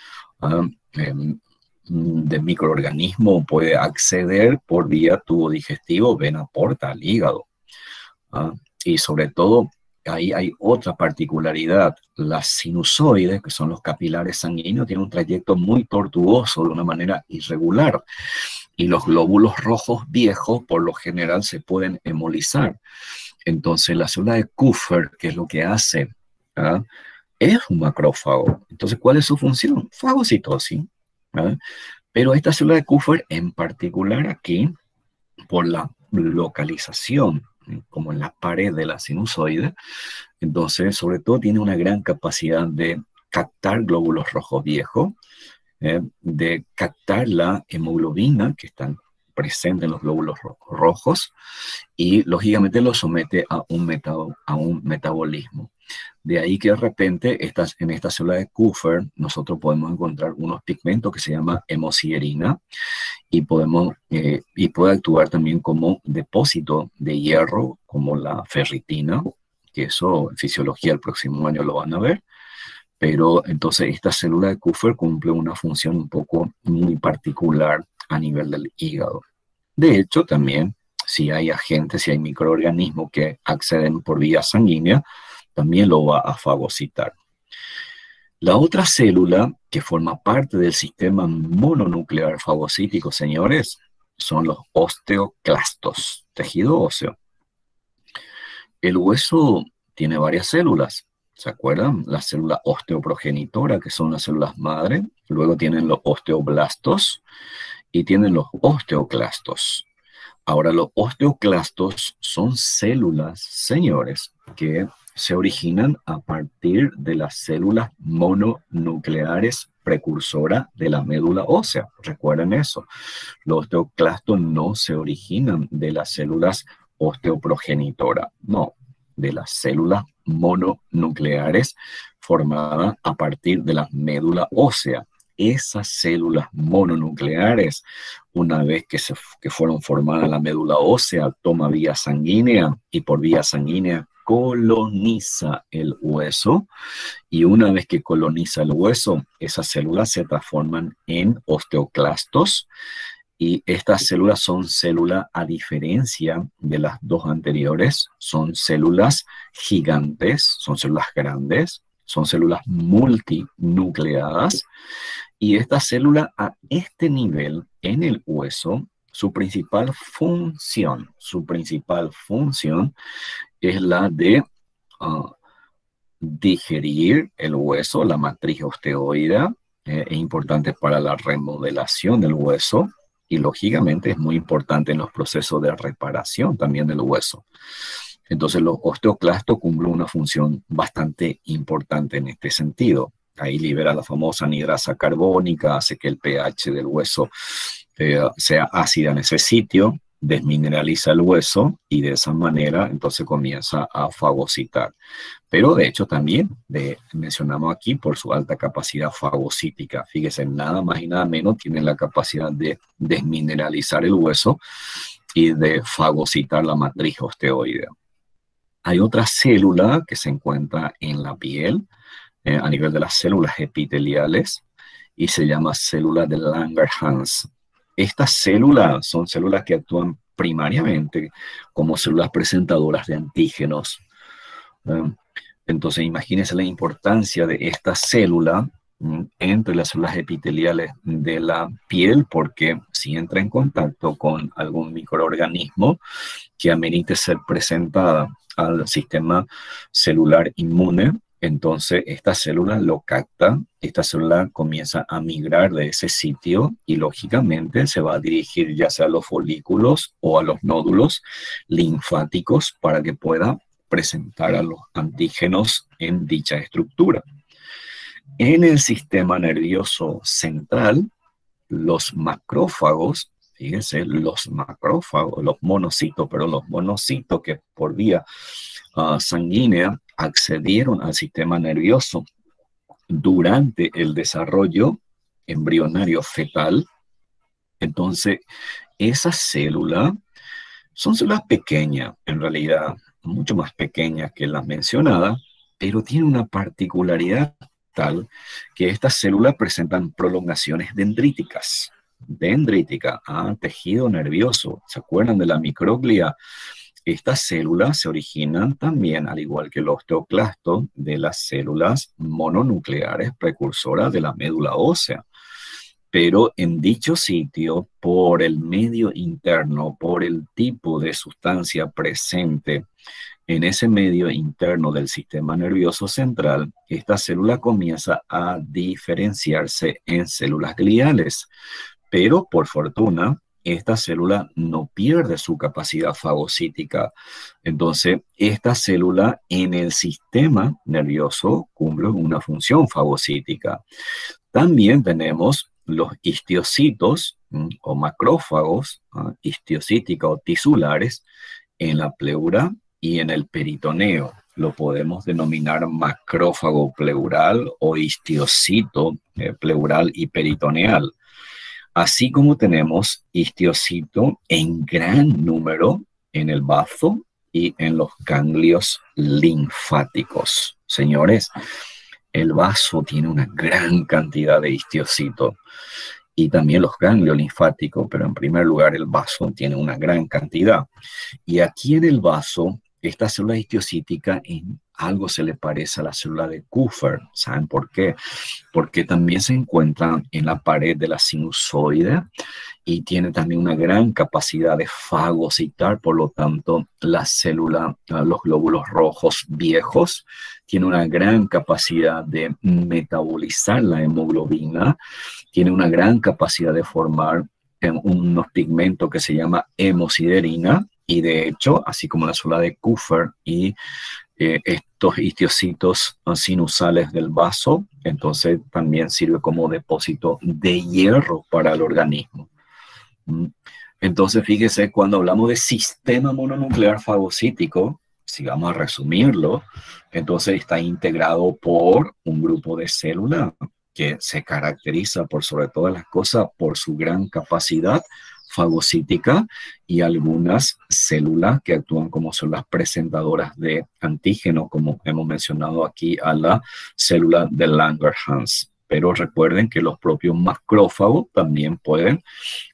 de microorganismo puede acceder por vía tubo digestivo, vena porta al hígado. Y sobre todo, ahí hay otra particularidad. Las sinusoides, que son los capilares sanguíneos, tienen un trayecto muy tortuoso de una manera irregular. Y los glóbulos rojos viejos, por lo general, se pueden hemolizar. Entonces, la célula de Kupffer, que es lo que hace, es un macrófago. Entonces, ¿cuál es su función? Fagocitosis. Pero esta célula de Kupffer, en particular aquí, por la localización, como en la pared de la sinusoide, entonces, sobre todo, tiene una gran capacidad de captar glóbulos rojos viejos, de captar la hemoglobina que están presentes en los glóbulos rojos, y lógicamente lo somete a un metabolismo. De ahí que de repente en esta célula de Kupffer nosotros podemos encontrar unos pigmentos que se llama hemosiderina, y puede actuar también como depósito de hierro, como la ferritina, que eso en fisiología el próximo año lo van a ver. Pero entonces esta célula de Kupffer cumple una función un poco muy particular a nivel del hígado. De hecho, también si hay agentes, si hay microorganismos que acceden por vía sanguínea, también lo va a fagocitar. La otra célula que forma parte del sistema mononuclear fagocítico, señores, son los osteoclastos, tejido óseo. El hueso tiene varias células. ¿Se acuerdan? La célula osteoprogenitora, que son las células madre. Luego tienen los osteoblastos y tienen los osteoclastos. Ahora, los osteoclastos son células, señores, que se originan a partir de las células mononucleares precursoras de la médula ósea. Recuerden eso. Los osteoclastos no se originan de las células osteoprogenitoras, no, de las células mononucleares formadas a partir de la médula ósea. Esas células mononucleares, una vez que fueron formadas en la médula ósea, toma vía sanguínea y por vía sanguínea coloniza el hueso, y una vez que coloniza el hueso, esas células se transforman en osteoclastos. Y estas células son células, a diferencia de las dos anteriores, son células gigantes, son células grandes, son células multinucleadas. Y esta célula a este nivel en el hueso, su principal función es la de digerir el hueso, la matriz osteoidea, es importante para la remodelación del hueso y lógicamente es muy importante en los procesos de reparación también del hueso. Entonces los osteoclastos cumplen una función bastante importante en este sentido. Ahí libera la famosa anhidrasa carbónica, hace que el pH del hueso sea ácida en ese sitio, desmineraliza el hueso y de esa manera entonces comienza a fagocitar. Pero de hecho también mencionamos aquí por su alta capacidad fagocítica. Fíjese, nada más y nada menos tiene la capacidad de desmineralizar el hueso y de fagocitar la matriz osteoidea. Hay otra célula que se encuentra en la piel a nivel de las células epiteliales y se llama célula de Langerhans. Estas células son células que actúan primariamente como células presentadoras de antígenos. Entonces, imagínense la importancia de esta célula entre las células epiteliales de la piel, porque si entra en contacto con algún microorganismo que amerite ser presentada al sistema celular inmune, entonces esta célula lo capta, esta célula comienza a migrar de ese sitio y lógicamente se va a dirigir ya sea a los folículos o a los nódulos linfáticos para que pueda presentar a los antígenos en dicha estructura. En el sistema nervioso central, los macrófagos, fíjense, los macrófagos, los monocitos, pero los monocitos que por vía sanguínea accedieron al sistema nervioso durante el desarrollo embrionario fetal. Entonces, esas células son células pequeñas, en realidad mucho más pequeñas que las mencionadas, pero tienen una particularidad tal que estas células presentan prolongaciones dendríticas. Dendrítica, tejido nervioso. ¿Se acuerdan de la microglia? Estas células se originan también, al igual que el osteoclasto, de las células mononucleares precursoras de la médula ósea. Pero en dicho sitio, por el medio interno, por el tipo de sustancia presente en ese medio interno del sistema nervioso central, esta célula comienza a diferenciarse en células gliales. Pero por fortuna, esta célula no pierde su capacidad fagocítica. Entonces, esta célula en el sistema nervioso cumple una función fagocítica. También tenemos los histiocitos o macrófagos, histiocítica o tisulares, en la pleura y en el peritoneo. Lo podemos denominar macrófago pleural o histiocito pleural y peritoneal. Así como tenemos histiocito en gran número en el bazo y en los ganglios linfáticos. Señores, el bazo tiene una gran cantidad de histiocito y también los ganglios linfáticos, pero en primer lugar el bazo tiene una gran cantidad. Y aquí en el bazo, esta célula histiocítica en algo se le parece a la célula de Kupffer. ¿Saben por qué? Porque también se encuentran en la pared de la sinusoide y tiene también una gran capacidad de fagocitar. Por lo tanto, la célula, los glóbulos rojos viejos, tiene una gran capacidad de metabolizar la hemoglobina, tiene una gran capacidad de formar unos pigmentos que se llama hemosiderina. Y de hecho, así como la célula de Kupffer y estos histiocitos sinusales del vaso, entonces también sirve como depósito de hierro para el organismo. Entonces, fíjese, cuando hablamos de sistema mononuclear fagocítico, si vamos a resumirlo, entonces está integrado por un grupo de células que se caracteriza por sobre todas las cosas por su gran capacidad fagocítica y algunas células que actúan como células presentadoras de antígenos, como hemos mencionado aquí a la célula de Langerhans. Pero recuerden que los propios macrófagos también pueden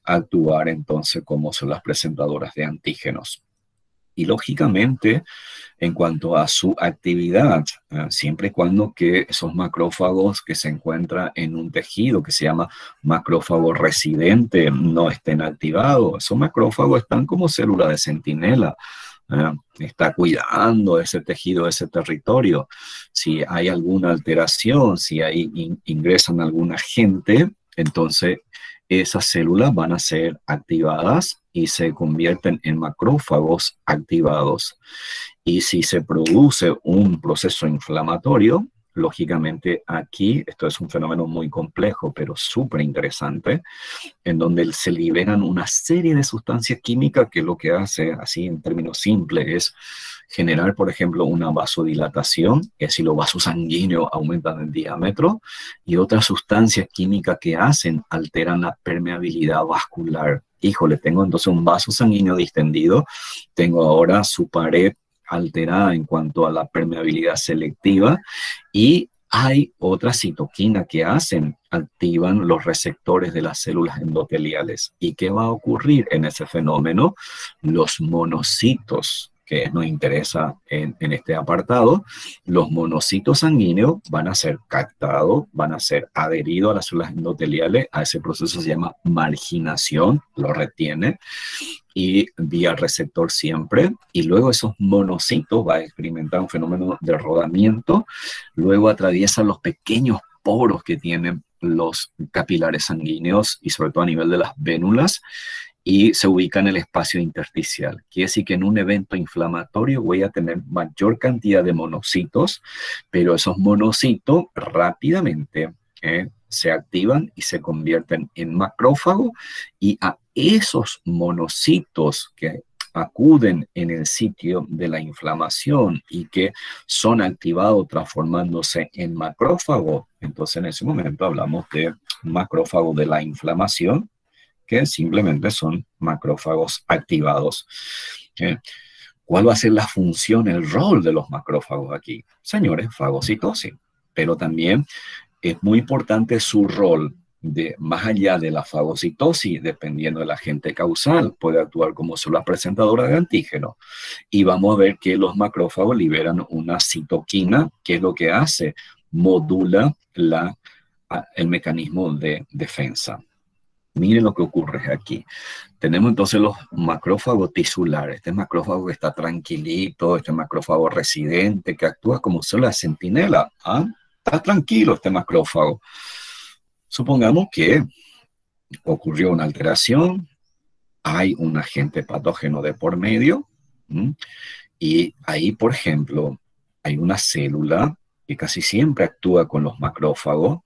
actuar entonces como células presentadoras de antígenos. Y lógicamente, en cuanto a su actividad, siempre y cuando que esos macrófagos que se encuentran en un tejido que se llama macrófago residente no estén activados, esos macrófagos están como células de centinela, está cuidando ese tejido, ese territorio. Si hay alguna alteración, si hay ingresan alguna agente, entonces esas células van a ser activadas y se convierten en macrófagos activados. Y si se produce un proceso inflamatorio, lógicamente aquí, esto es un fenómeno muy complejo, pero súper interesante, en donde se liberan una serie de sustancias químicas que lo que hace, así en términos simples, es generar, por ejemplo, una vasodilatación, que es si los vasos sanguíneos aumentan en diámetro, y otras sustancias químicas que hacen, alteran la permeabilidad vascular. Híjole, tengo entonces un vaso sanguíneo distendido, tengo ahora su pared alterada en cuanto a la permeabilidad selectiva y hay otras citoquinas que activan los receptores de las células endoteliales. ¿Y qué va a ocurrir en ese fenómeno? Los monocitos, que nos interesa en este apartado, los monocitos sanguíneos van a ser captados, van a ser adheridos a las células endoteliales, a ese proceso se llama marginación, lo retiene, y vía receptor siempre, y luego esos monocitos va a experimentar un fenómeno de rodamiento, luego atraviesan los pequeños poros que tienen los capilares sanguíneos y sobre todo a nivel de las vénulas, y se ubica en el espacio intersticial. Quiere decir que en un evento inflamatorio voy a tener mayor cantidad de monocitos, pero esos monocitos rápidamente se activan y se convierten en macrófago, y a esos monocitos que acuden en el sitio de la inflamación y que son activados transformándose en macrófago, entonces en ese momento hablamos de macrófago de la inflamación, que simplemente son macrófagos activados. ¿Cuál va a ser la función, el rol de los macrófagos aquí? Señores, fagocitosis, pero también es muy importante su rol de más allá de la fagocitosis, dependiendo del agente causal, puede actuar como célula presentadora de antígeno. Y vamos a ver que los macrófagos liberan una citoquina, que es lo que hace, modula el mecanismo de defensa. Miren lo que ocurre aquí. Tenemos entonces los macrófagos tisulares. Este macrófago que está tranquilito, este macrófago residente que actúa como célula centinela. Está tranquilo este macrófago. Supongamos que ocurrió una alteración, hay un agente patógeno de por medio, y ahí, por ejemplo, hay una célula que casi siempre actúa con los macrófagos,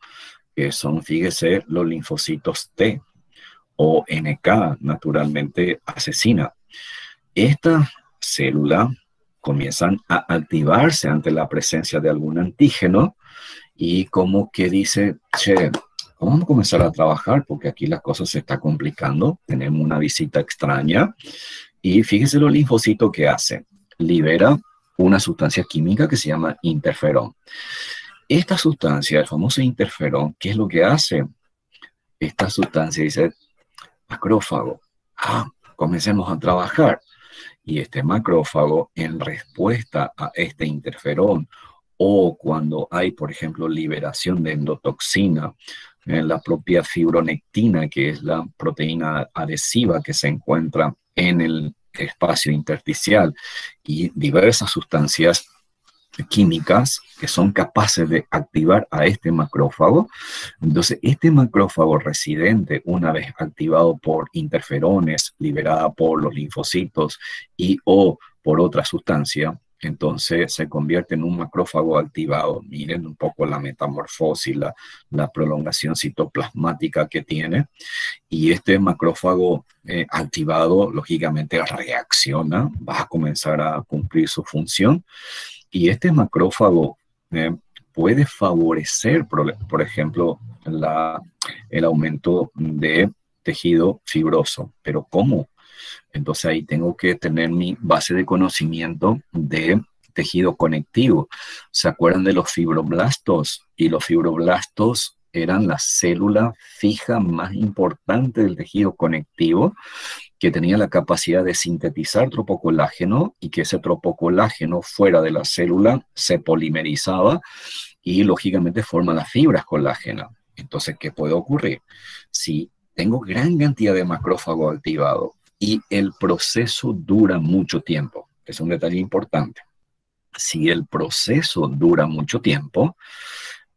que son, fíjese, los linfocitos T o NK, naturalmente asesina. Estas células comienzan a activarse ante la presencia de algún antígeno y como que dice, che, vamos a comenzar a trabajar porque aquí las cosas se están complicando, tenemos una visita extraña y fíjese los linfocitos que hace, libera una sustancia química que se llama interferón. Esta sustancia, el famoso interferón, ¿qué es lo que hace? Esta sustancia dice, macrófago, comencemos a trabajar. Y este macrófago, en respuesta a este interferón, o cuando hay, por ejemplo, liberación de endotoxina, en la propia fibronectina, que es la proteína adhesiva que se encuentra en el espacio intersticial, y diversas sustancias químicas que son capaces de activar a este macrófago. Entonces, este macrófago residente, una vez activado por interferones, liberada por los linfocitos y o por otra sustancia, entonces se convierte en un macrófago activado. Miren un poco la metamorfosis, la prolongación citoplasmática que tiene. Y este macrófago activado, lógicamente, reacciona, va a comenzar a cumplir su función. Y este macrófago puede favorecer, por ejemplo, el aumento de tejido fibroso. ¿Pero cómo? Entonces ahí tengo que tener mi base de conocimiento de tejido conectivo. ¿Se acuerdan de los fibroblastos? Y los fibroblastos eran la célula fija más importante del tejido conectivo, que tenía la capacidad de sintetizar tropocolágeno y que ese tropocolágeno fuera de la célula se polimerizaba y lógicamente forma las fibras colágena. Entonces, ¿qué puede ocurrir? Si tengo gran cantidad de macrófago activado y el proceso dura mucho tiempo, es un detalle importante. Si el proceso dura mucho tiempo,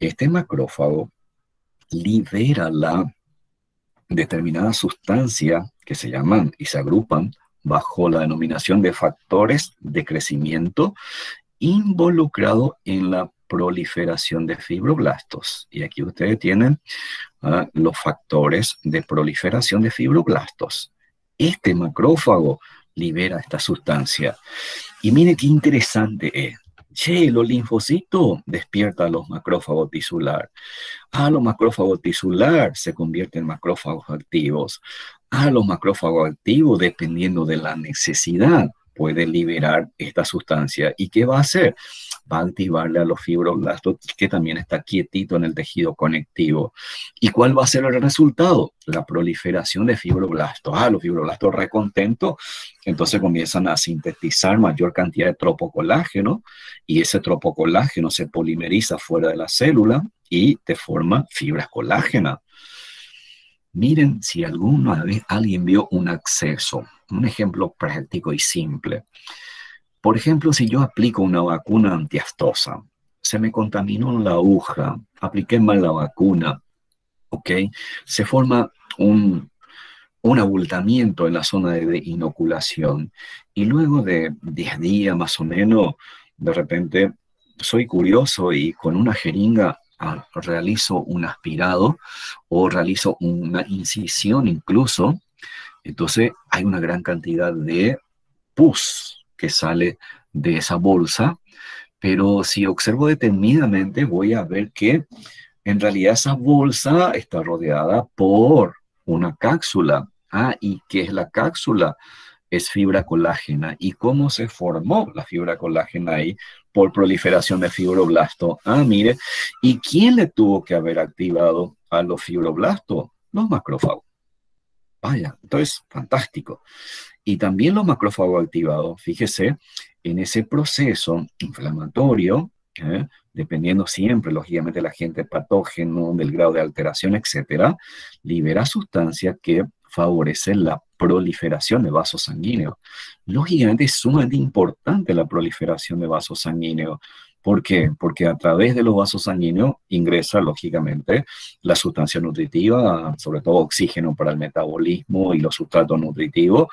este macrófago libera la determinada sustancia que se llaman y se agrupan bajo la denominación de factores de crecimiento involucrado en la proliferación de fibroblastos. Y aquí ustedes tienen los factores de proliferación de fibroblastos. Este macrófago libera esta sustancia. Y mire qué interesante es. Che, los linfocitos despiertan a los macrófagos tisular. Los macrófagos tisular se convierten en macrófagos activos. Los macrófagos activos, dependiendo de la necesidad, puede liberar esta sustancia. ¿Y qué va a hacer? Va a activarle a los fibroblastos, que también está quietito en el tejido conectivo. ¿Y cuál va a ser el resultado? La proliferación de fibroblastos. Los fibroblastos recontentos, entonces comienzan a sintetizar mayor cantidad de tropocolágeno, y ese tropocolágeno se polimeriza fuera de la célula y te forma fibras colágenas. Miren si alguna vez alguien vio un acceso, un ejemplo práctico y simple. Por ejemplo, si yo aplico una vacuna antiaftosa, se me contaminó la aguja, apliqué mal la vacuna, ¿ok? Se forma un abultamiento en la zona de inoculación, y luego de 10 días más o menos, de repente soy curioso y con una jeringa realizo un aspirado o realizo una incisión incluso. Entonces hay una gran cantidad de pus que sale de esa bolsa, pero si observo detenidamente voy a ver que en realidad esa bolsa está rodeada por una cápsula. ¿Y qué es la cápsula? Es fibra colágena. ¿Y cómo se formó la fibra colágena ahí? Por proliferación de fibroblastos. Mire, ¿y quién le tuvo que haber activado a los fibroblastos? Los macrófagos. Vaya, entonces, fantástico. Y también los macrófagos activados, fíjese, en ese proceso inflamatorio, dependiendo siempre, lógicamente, del agente patógeno, del grado de alteración, etcétera, libera sustancias que favorecen la proliferación de vasos sanguíneos. Lógicamente es sumamente importante la proliferación de vasos sanguíneos. ¿Por qué? Porque a través de los vasos sanguíneos ingresa, lógicamente, la sustancia nutritiva, sobre todo oxígeno para el metabolismo y los sustratos nutritivos,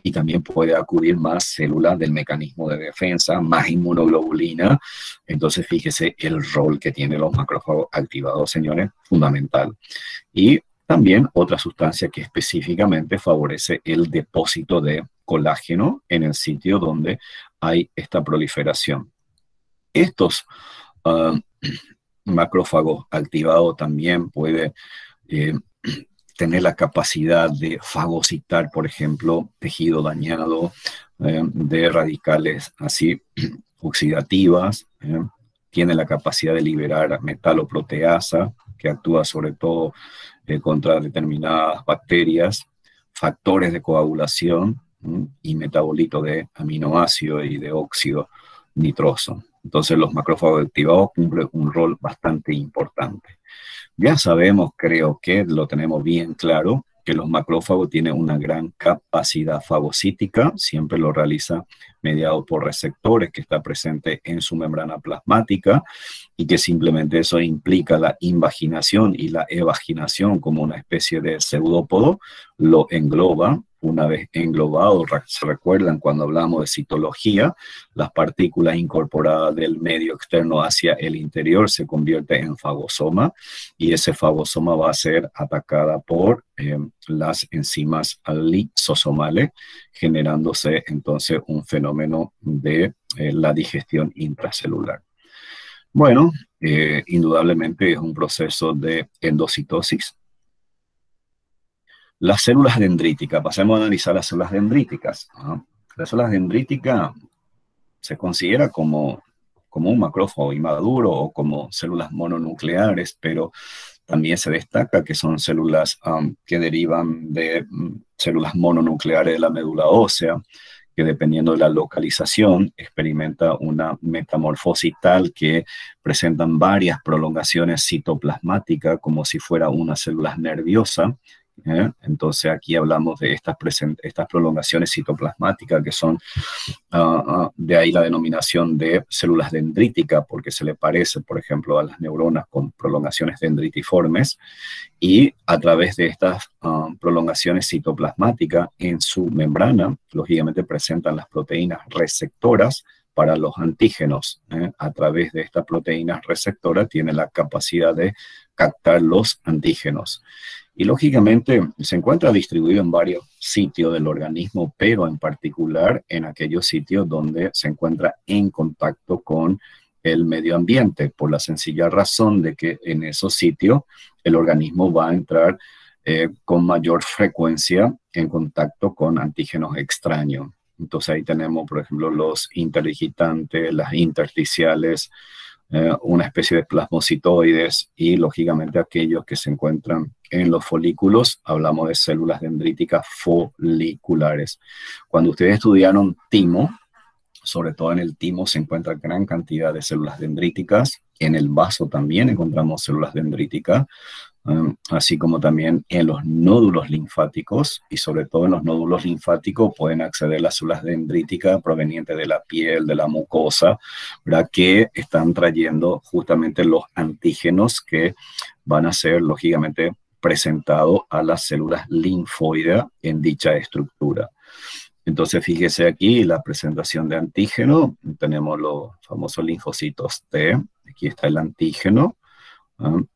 y también puede acudir más células del mecanismo de defensa, más inmunoglobulina. Entonces, fíjese el rol que tienen los macrófagos activados, señores, fundamental. Y también otra sustancia que específicamente favorece el depósito de colágeno en el sitio donde hay esta proliferación. Estos macrófagos activados también pueden tener la capacidad de fagocitar, por ejemplo, tejido dañado, de radicales así oxidativas, tiene la capacidad de liberar metaloproteasa, que actúa sobre todo contra determinadas bacterias, factores de coagulación y metabolitos de aminoácidos y de óxido nitroso. Entonces los macrófagos activados cumplen un rol bastante importante. Ya sabemos, creo que lo tenemos bien claro, que los macrófagos tienen una gran capacidad fagocítica, siempre lo realiza mediado por receptores que está presente en su membrana plasmática, y que simplemente eso implica la invaginación y la evaginación como una especie de pseudópodo, lo engloba. Una vez englobado, se recuerdan cuando hablamos de citología, las partículas incorporadas del medio externo hacia el interior se convierten en fagosoma, y ese fagosoma va a ser atacada por las enzimas lisosomales, generándose entonces un fenómeno de la digestión intracelular. Bueno, indudablemente es un proceso de endocitosis. Las células dendríticas, pasemos a analizar las células dendríticas. Las células dendríticas se considera como un macrófago inmaduro o como células mononucleares, pero también se destaca que son células que derivan de células mononucleares de la médula ósea, que dependiendo de la localización experimenta una metamorfosis tal que presentan varias prolongaciones citoplasmáticas como si fuera una célula nerviosa, Entonces aquí hablamos de estas prolongaciones citoplasmáticas que son, de ahí la denominación de células dendríticas, porque se le parece, por ejemplo, a las neuronas con prolongaciones dendritiformes, y a través de estas prolongaciones citoplasmáticas en su membrana, lógicamente presentan las proteínas receptoras para los antígenos. A través de estas proteínas receptoras tiene la capacidad de captar los antígenos. Y lógicamente se encuentra distribuido en varios sitios del organismo, pero en particular en aquellos sitios donde se encuentra en contacto con el medio ambiente, por la sencilla razón de que en esos sitios el organismo va a entrar con mayor frecuencia en contacto con antígenos extraños. Entonces ahí tenemos, por ejemplo, los interdigitantes, las intersticiales, una especie de plasmocitoides y, lógicamente, aquellos que se encuentran en los folículos. Hablamos de células dendríticas foliculares. Cuando ustedes estudiaron timo, sobre todo en el timo se encuentra gran cantidad de células dendríticas. En el vaso también encontramos células dendríticas, así como también en los nódulos linfáticos, y sobre todo en los nódulos linfáticos pueden acceder las células dendríticas provenientes de la piel, de la mucosa, ¿verdad? Que están trayendo justamente los antígenos que van a ser lógicamente presentados a las células linfoides en dicha estructura. Entonces, fíjese aquí la presentación de antígeno. Tenemos los famosos linfocitos T. Aquí está el antígeno.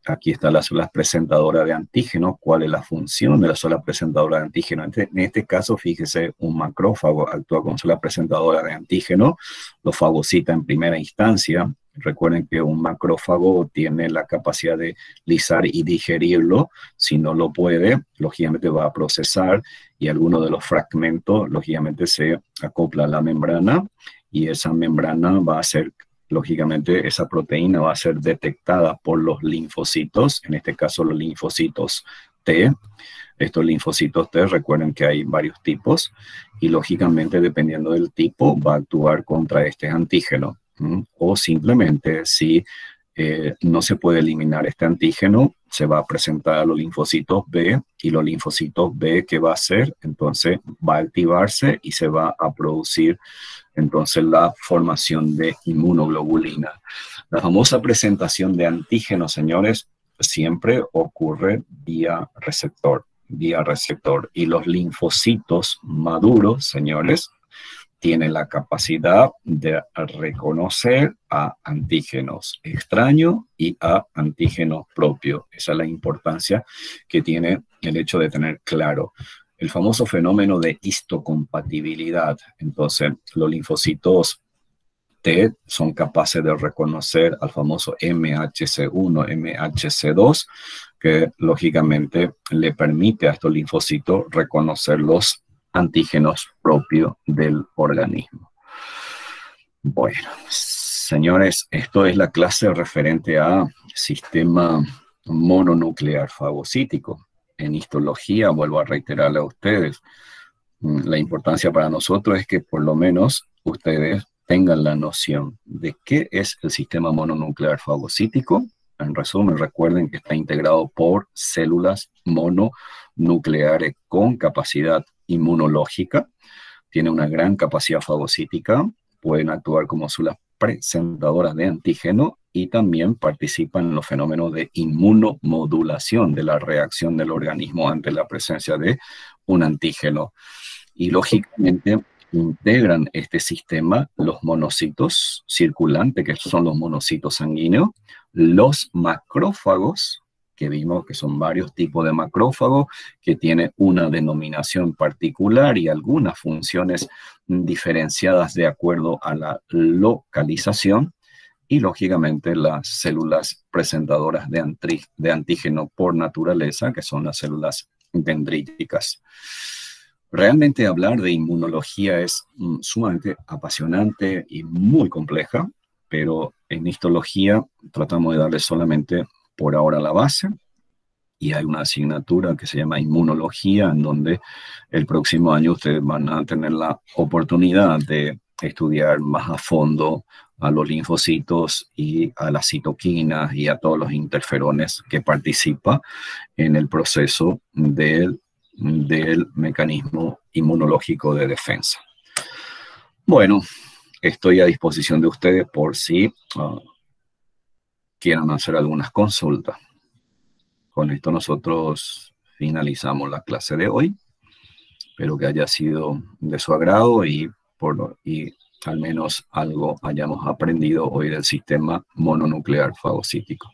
Aquí están las células presentadoras de antígeno. ¿Cuál es la función de la célula presentadora de antígeno? En este caso, fíjese, un macrófago actúa como célula presentadora de antígeno, lo fagocita en primera instancia. Recuerden que un macrófago tiene la capacidad de lisar y digerirlo. Si no lo puede, lógicamente va a procesar y alguno de los fragmentos, lógicamente, se acopla a la membrana y esa membrana va a ser, lógicamente, esa proteína va a ser detectada por los linfocitos, en este caso los linfocitos T. Estos linfocitos T, recuerden que hay varios tipos y, lógicamente, dependiendo del tipo, va a actuar contra este antígeno. O simplemente, si no se puede eliminar este antígeno, se va a presentar a los linfocitos B y los linfocitos B, ¿qué va a hacer? Entonces va a activarse y se va a producir entonces la formación de inmunoglobulina. La famosa presentación de antígenos, señores, siempre ocurre vía receptor. Y los linfocitos maduros, señores, tiene la capacidad de reconocer a antígenos extraños y a antígenos propios. Esa es la importancia que tiene el hecho de tener claro el famoso fenómeno de histocompatibilidad. Entonces, los linfocitos T son capaces de reconocer al famoso MHC1, MHC2, que lógicamente le permite a estos linfocitos reconocer los antígenos propios del organismo. Bueno, señores, esto es la clase referente a sistema mononuclear fagocítico. En histología, vuelvo a reiterarle a ustedes, la importancia para nosotros es que por lo menos ustedes tengan la noción de qué es el sistema mononuclear fagocítico. En resumen, recuerden que está integrado por células mononucleares con capacidad inmunológica, tiene una gran capacidad fagocítica, pueden actuar como células presentadoras de antígeno y también participan en los fenómenos de inmunomodulación de la reacción del organismo ante la presencia de un antígeno. Y lógicamente integran este sistema los monocitos circulantes, que son los monocitos sanguíneos, los macrófagos, que vimos que son varios tipos de macrófagos, que tienen una denominación particular y algunas funciones diferenciadas de acuerdo a la localización, y lógicamente las células presentadoras de antígeno por naturaleza, que son las células dendríticas. Realmente hablar de inmunología es sumamente apasionante y muy compleja, pero en histología tratamos de darle solamente por ahora la base, y hay una asignatura que se llama inmunología, en donde el próximo año ustedes van a tener la oportunidad de estudiar más a fondo a los linfocitos y a las citoquinas y a todos los interferones que participan en el proceso del mecanismo inmunológico de defensa. Bueno, estoy a disposición de ustedes por si quieran hacer algunas consultas. Con esto nosotros finalizamos la clase de hoy. Espero que haya sido de su agrado y al menos algo hayamos aprendido hoy del sistema mononuclear fagocítico.